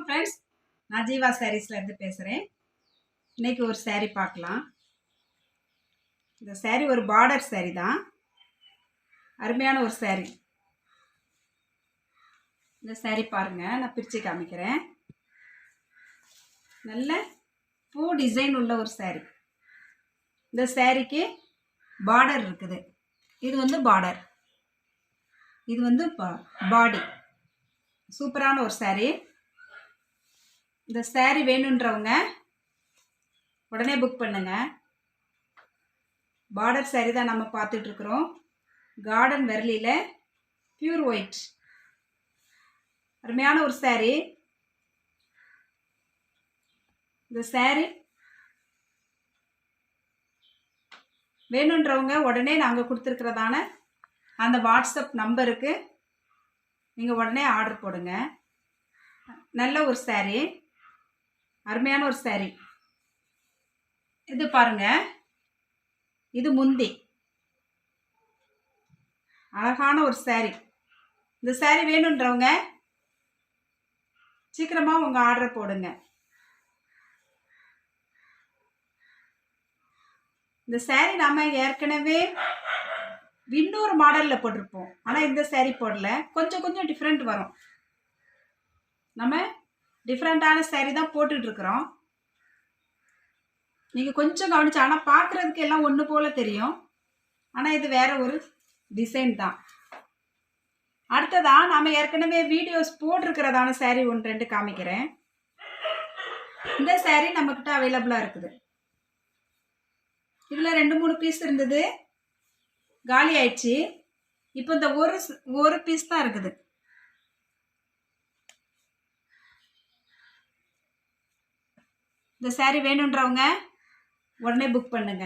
Friends, நான் ஜீவா சாரீஸ்லேருந்து பேசுகிறேன். இன்றைக்கி ஒரு saree பார்க்கலாம். இந்த saree ஒரு பார்டர் saree தான். அருமையான ஒரு saree. இந்த saree பாருங்கள், நான் பிரித்து காமிக்கிறேன். நல்ல பூ டிசைன் உள்ள ஒரு saree. இந்த சாரீக்கு பார்டர் இருக்குது. இது வந்து பார்டர், இது வந்து பாடி. சூப்பரான ஒரு saree. இந்த saree வேணுன்றவங்க உடனே புக் பண்ணுங்க. பார்டர் saree தான் நம்ம பார்த்துட்டு இருக்கிறோம். கார்டன் வெர்லியில் பியூர் ஒயிட், அருமையான ஒரு saree. இந்த saree வேணுன்றவங்க உடனே நாங்கள் கொடுத்துருக்கிறதான அந்த வாட்ஸ்அப் நம்பருக்கு நீங்கள் உடனே ஆர்டர் போடுங்க. நல்ல ஒரு saree, அருமையான ஒரு saree. இது பாருங்க, இது முந்தி. அழகான ஒரு saree. இந்த saree வேணுன்றவங்க சீக்கிரமாக உங்கள் ஆர்டர் போடுங்க. இந்த saree நாம் ஏற்கனவே இன்னொரு மாடலில் போட்டிருப்போம். ஆனால் இந்த saree போடல, கொஞ்சம் டிஃப்ரெண்ட் வரும். நம்ம டிஃப்ரெண்ட்டான saree தான் போட்டுட்ருக்குறோம். நீங்கள் கொஞ்சம் கவனிச்சு, ஆனால் பார்க்குறதுக்கு எல்லாம் ஒன்று போல் தெரியும். ஆனால் இது வேறு ஒரு டிசைன் தான். அடுத்ததான் நாம் ஏற்கனவே வீடியோஸ் போட்டிருக்கிறதான saree ஒன்று ரெண்டு காமிக்கிறேன். இந்த saree நம்மக்கிட்ட அவைலபிளாக இருக்குது. இதில் 2-3 பீஸ் இருந்தது, காலி ஆயிடுச்சு. இப்போ இந்த ஒரு பீஸ் தான் இருக்குது. இந்த saree வேணுன்றவங்க உடனே புக் பண்ணுங்க.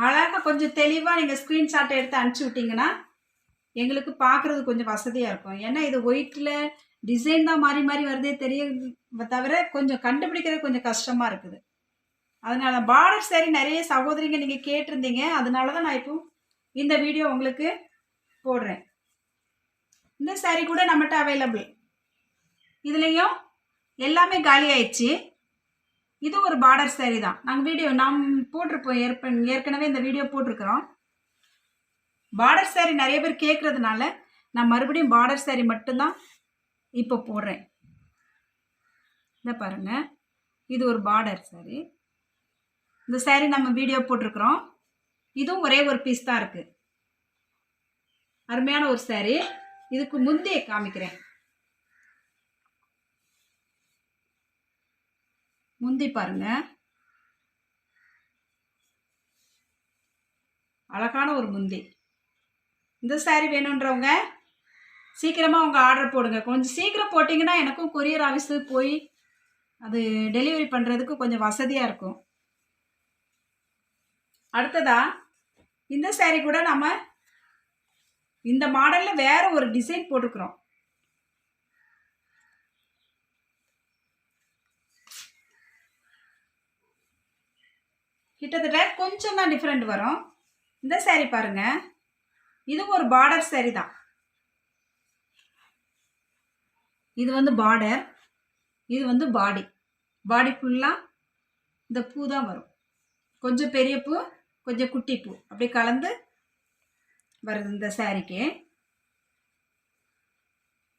அழகாக கொஞ்சம் தெளிவாக நீங்கள் ஸ்க்ரீன்ஷாட் எடுத்து அனுப்பிச்சி விட்டிங்கன்னா எங்களுக்கு பார்க்குறது கொஞ்சம் வசதியாக இருக்கும். ஏன்னா இது ஒயிட்டில் டிசைன் தான் மாறி மாறி வருதே தெரிய தவிர கொஞ்சம் கண்டுபிடிக்கிறது கொஞ்சம் கஷ்டமாக இருக்குது. அதனால பார்டர் saree நிறைய சகோதரிங்க நீங்கள் கேட்டிருந்தீங்க. அதனால தான் நான் இப்போ இந்த வீடியோ உங்களுக்கு போடுறேன். இந்த saree கூட நம்மகிட்ட அவைலபிள். இதுலேயும் எல்லாமே காலி ஆயிடுச்சு. இது ஒரு பார்டர் saree தான். நாங்கள் நாம் போட்டிருப்போம், ஏற்கனவே இந்த வீடியோ போட்டிருக்கிறோம். பார்டர் saree நிறைய பேர் கேட்குறதுனால நான் மறுபடியும் பார்டர் saree மட்டும்தான் இப்போ போடுறேன். இதை பாருங்கள், இது ஒரு பார்டர் saree. இந்த saree நம்ம வீடியோ போட்டிருக்கிறோம். இதுவும் ஒரே ஒரு பீஸ் தான் இருக்குது. அருமையான ஒரு saree. இதுக்கு முந்தைய காமிக்கிறேன். முந்தி பாருங்க, அழகான ஒரு முந்தி. இந்த saree வேணுன்றவங்க சீக்கிரமாக உங்கள் ஆர்டர் போடுங்க. கொஞ்சம் சீக்கிரம் போட்டிங்கன்னா எனக்கும் கொரியர் ஆஃபீஸுக்கு போய் அது டெலிவரி பண்ணுறதுக்கு கொஞ்சம் வசதியாக இருக்கும். அடுத்ததா இந்த saree கூட நம்ம இந்த மாடலில் வேறு ஒரு டிசைன் போட்டுக்கிறோம். கிட்டத்தட்ட கொஞ்சம் தான் டிஃப்ரெண்ட் வரும். இந்த saree பாருங்க, இது ஒரு பார்டர் saree தான். இது வந்து பார்டர், இது வந்து பாடி ஃபுல்லாக இந்த பூ தான் வரும். கொஞ்சம் பெரிய பூ, கொஞ்சம் குட்டி பூ, அப்படி கலந்து வருது இந்த சாரிக்கு.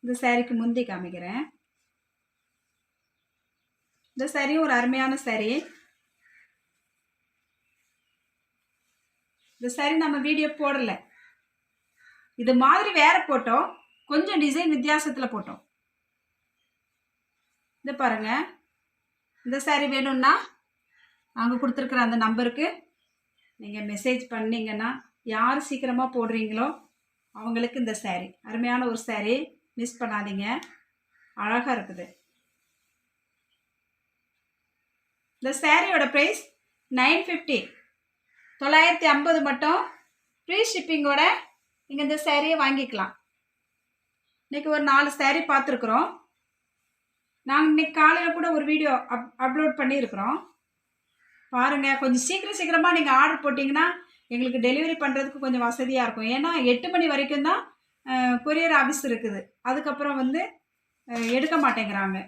இந்த சாரிக்கு முந்தி காமிக்கிறேன். இந்த சாரியும் ஒரு அருமையான saree. இந்த saree நம்ம வீடியோ போடலை, இது மாதிரி வேற போட்டோம், கொஞ்சம் டிசைன் வித்தியாசத்தில் போட்டோம். இதை பாருங்க, இந்த saree வேணும்னா நாங்கள் கொடுத்துருக்குற அந்த நம்பருக்கு நீங்கள் மெசேஜ் பண்ணிங்கன்னா, யார் சீக்கிரமாக போடுறீங்களோ அவங்களுக்கு இந்த saree, அருமையான ஒரு saree, மிஸ் பண்ணாதீங்க. அழகாக இருக்குது. இந்த சாரியோட ப்ரைஸ் 950, 950 மட்டும். ஃப்ரீ ஷிப்பிங்கோட நீங்கள் இந்த சாரியை வாங்கிக்கலாம். இன்றைக்கி ஒரு 4 saree பார்த்துருக்குறோம். நாங்கள் இன்றைக்கி காலையில் கூட ஒரு வீடியோ அப்லோட் பண்ணியிருக்கிறோம். பாருங்கள், கொஞ்சம் சீக்கிரமாக நீங்கள் ஆர்டர் போட்டிங்கன்னா எங்களுக்கு டெலிவரி பண்ணுறதுக்கு கொஞ்சம் வசதியாக இருக்கும். ஏன்னா 8 மணி வரைக்கும் தான் கொரியர் ஆஃபீஸ் இருக்குது. அதுக்கப்புறம் வந்து எடுக்க மாட்டேங்கிறாங்க.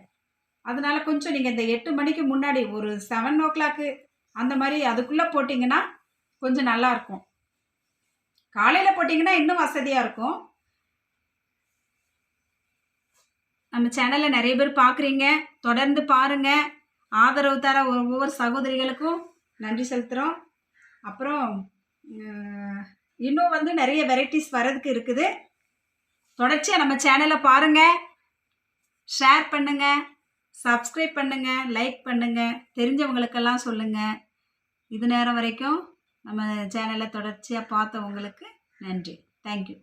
அதனால கொஞ்சம் நீங்கள் இந்த 8 மணிக்கு முன்னாடி ஒரு 7 அந்த மாதிரி அதுக்குள்ளே போட்டிங்கன்னா கொஞ்சம் நல்லாயிருக்கும். காலையில் போட்டிங்கன்னா இன்னும் வசதியாக இருக்கும். நம்ம சேனலை நிறைய பேர் பார்க்குறீங்க, தொடர்ந்து பாருங்கள். ஆதரவு தர ஒவ்வொரு சகோதரிகளுக்கும் நன்றி செலுத்துகிறோம். அப்புறம் இன்னும் வந்து நிறைய வெரைட்டிஸ் வரதுக்கு இருக்குது. தொடர்ச்சியாக நம்ம சேனலை பாருங்கள், ஷேர் பண்ணுங்கள், சப்ஸ்கிரைப் பண்ணுங்கள், லைக் பண்ணுங்கள், தெரிஞ்சவங்களுக்கெல்லாம் சொல்லுங்கள். இது நேரம் வரைக்கும் நம்ம சேனலை தொடர்ச்சியாக பார்த்தவங்களுக்கு நன்றி. தேங்க்யூ.